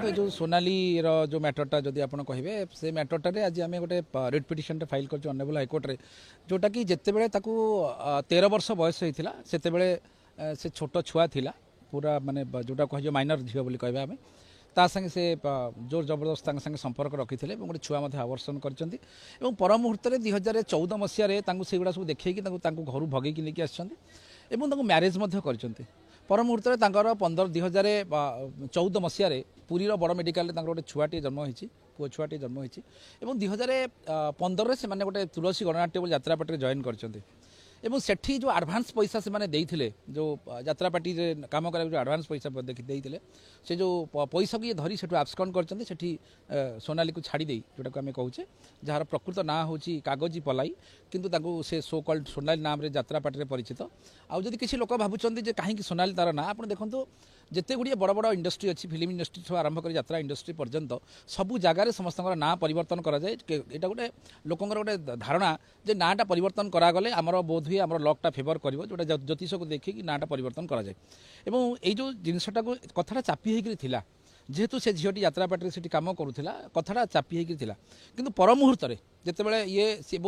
देखो जो सोनाली जो मैटरटा जदि आप कहे से मैटरटारे आज आम गोटे रिट पिटिशन फाइल कर ऑनरेबल हाईकोर्ट रे जोटा कि जिते बड़े 13 वर्ष बयस होता से से छोट छुआ थिला पूरा माने जोटा कह माइनर झील बोली कहबा आम ता संगे से जोर जबरदस्त संगे संपर्क रखी थे गोटे छुआ आवर्षण कर पर मुहूर्त 2014 मसीह से गुड़ा सब देखी घर भगेकी लेकिन आसछन्ती मैरेज कर पर मुहूर्त 2014 मसीह पुरीर बड़ मेडिकल गोटे छुआटे जन्म होती पुओ छुआटे जन्म होती 2015 से गोटे तुलसी गणनाट्य यात्रा पार्टी जॉइन कर सेठी जो एडवांस पैसा से माने देइथिले जो यात्रा पार्टी काम करा जो एडवांस पैसा देइथिले से जो पैसा को ये धरी सेठू आब्सकॉन्ड करछन्ती सेठी सोनाली को छाड़ी देई जोटा को आमे कहूचे जार प्रकृत ना होची कागजी पलाई किंतु ताको से सो कॉल्ड सोनाली नाम रे यात्रा पार्टी रे परिचित आ जदि किसी लोक भाबुचंती जे काहे कि सोनाली तार ना आपण देखंतु जिते गुड़िए बड़ बड़ इंडस्ट्री अच्छी फिल्म इंडस्ट्री ठू आरंभ कर यात्रा इंडस्ट्री पर्यंत सबू जगार समस्त ना परिवर्तन कराए यहाँ गोटे लोकंर गोटे धारणा जे नाटा परिवर्तन करागले आमर बोध हुए आम लकटा फेवर कर जोटा ज्योतिष को देखिए नाटा परिवर्तन कराए जो जिनसटा को कथाटा चापी होकर जेहेतु से झीटी यात्रा पार्टी से कम करूला कथाटा चापी होकर किंतु पर मुहूर्त जितेबाला ये सी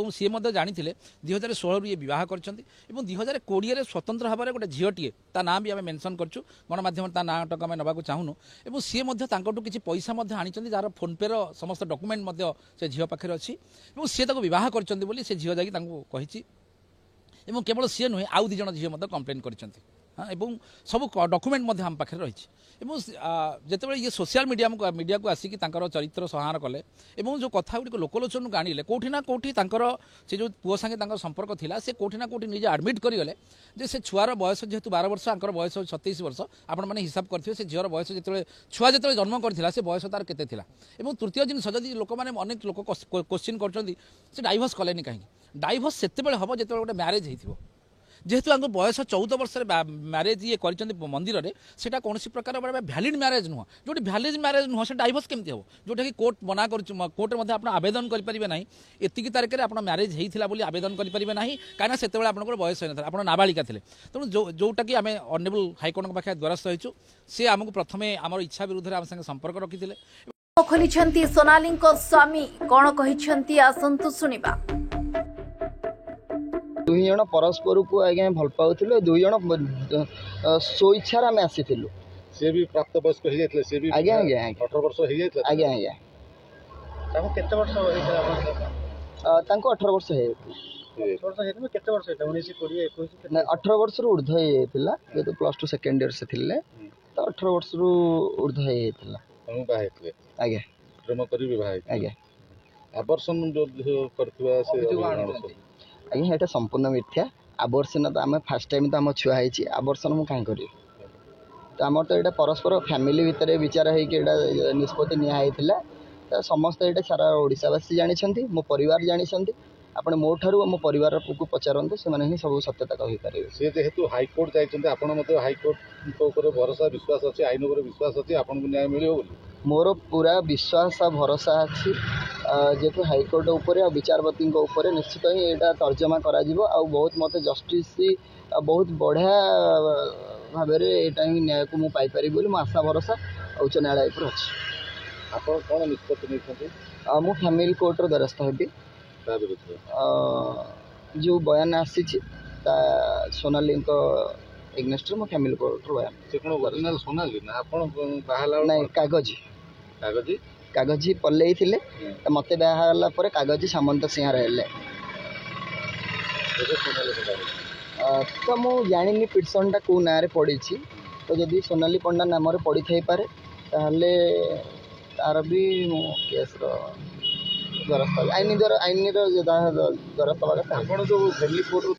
जानी 2016 ये बह कर 2020 स्वतंत्र भाव में गोटे झीटीए ता ना भी आम मेनसन करूँ गणमाध्यम ता नाटक आम नवाक चाहूनु और सी किसी पैसा आनी जार फोन पे समस्त डॉक्यूमेंट से झील पाखे अच्छी सी बह कर झील जाकि केवल सी नुहे आउ दीज झील कंप्लेन कर हाँ सब डॉक्यूमेंट आम पाखे रही जिते ये सोशल मीडिया को आसिक चरित्र संहार कले जो कथा गुड़ लोकलोचन को आनिले कौटी ना कौटी से जो पुओ संगे संपर्क थिला से कौटी ना कौटी निजे आडमिट करगले जे से छुआर बयस जेहेतु 12 वर्ष आंकर बयस 36 वर्ष आपण मैंने हिसाब करथिबे से झीर बयस जिते छुआ जिते जन्म करथिला से बयस तार केते थिला तृतीय जिनस जदि लोक मैंने अनेक लोक क्वेश्चन करछन्ती से डाइवोर्स कलेनी कहीं डाइवोर्स सेतेबेले हबो जेतेबेले गोटे मैरेज हेतिबो जेहेतु आम बयस 14 वर्ष मैरेज ये कर मंदिर में से कौन प्रकार भैलिड मैरेज नुह जो भैलिड मैरेज नुह से डाइवोर्स केमती हम जोटा कि कोर्ट मना कर कोर्ट में आप आवेदन करेंगे ना एतिकी तारीख में आप मैरेज होता बोली आवेदन करेंगे ना कहीं से आपंकर बयस होता आप नाबालिका थे तेणु जोटा कि आम ऑनरेबल हाईकोर्ट पाखे द्वारस्थ होइछु सी आमको प्रथम आम इच्छा विरुद्ध आम संगे संपर्क रखी खोली सोनाली स्वामी कौन कही आसतु शुणा दुई जन परस्पर को आज्ञा भल पाउथिले दुई जन स्वेच्छा आम आसीथिलु से भी प्राप्त वयस्क हो जाइतले से भी आज्ञा आज्ञा 18 वर्ष हो जाइतले आज्ञा आज्ञा ताको केते वर्ष होइतला आपन ताको 18 वर्ष हे 18 वर्ष हेतु केते वर्ष हेतु 19 20 21 ना 18 वर्ष रु ऊर्ध्व हे थिला जे तो प्लस 2 सेकंड ईयर से थिले तो 18 वर्ष रु ऊर्ध्व हे थिला हम बाहेतले आज्ञा प्रेम करी विवाह आज्ञा आवर्षण जो करथवा से आज्ञा एटा संपूर्ण मिथ्या आवर्षण तो आम फास्ट टाइम तो आम छुआ है आवर्षण मुझे कहीं करी तो आम तो यहाँ परस्पर फैमिली भितर विचार होता निष्पत्ति निया तो समस्त ये सारा ओडावासी जानते मो परिवार जानते आपण मो ठारू मो परिवार को पचारते से ही सब सत्यता कहीपर सी जेहेतु हाईकोर्ट जाइए आपण हाईकोर्ट भरोसा विश्वास अच्छे आईन उपर विश्वास अच्छे आपन को न्याय मिले मोर पूरा विश्वास भरोसा अच्छी जेहेतु हाईकोर्ट उपर आ विचारपति उपर निश्चित ही यहाँ तर्जमा करा बहुत मत जस्टिस बहुत बढ़िया भाव यहाँ ही न्याय को मुझे बोली मो आशा भरोसा उच्च न्यायालय पर अच्छी आप कौन निष्पत्ति नहीं मु फैमिली कोर्ट द्वारस्थ हेबी जो बयान आसी सोनाली एग्नेस्ट मो फैमिली कोर्ट बयान से कौन ओरिजिनल सोनाली ना आपण बाहला नहीं कागजी कागजी कागजी पल्ले थिले मत बाहला पर कागजी सामंत सिंह रहे तो मुझे जानी पिटिशनटा कौ ना पड़ी तो जदि सोनाली पंडा नाम पड़ी थी पारे ताहले तार भी मो केस द्वारस्थ आईन द्वारा आईन द्वारस्थ जो फैमिली कोर्ट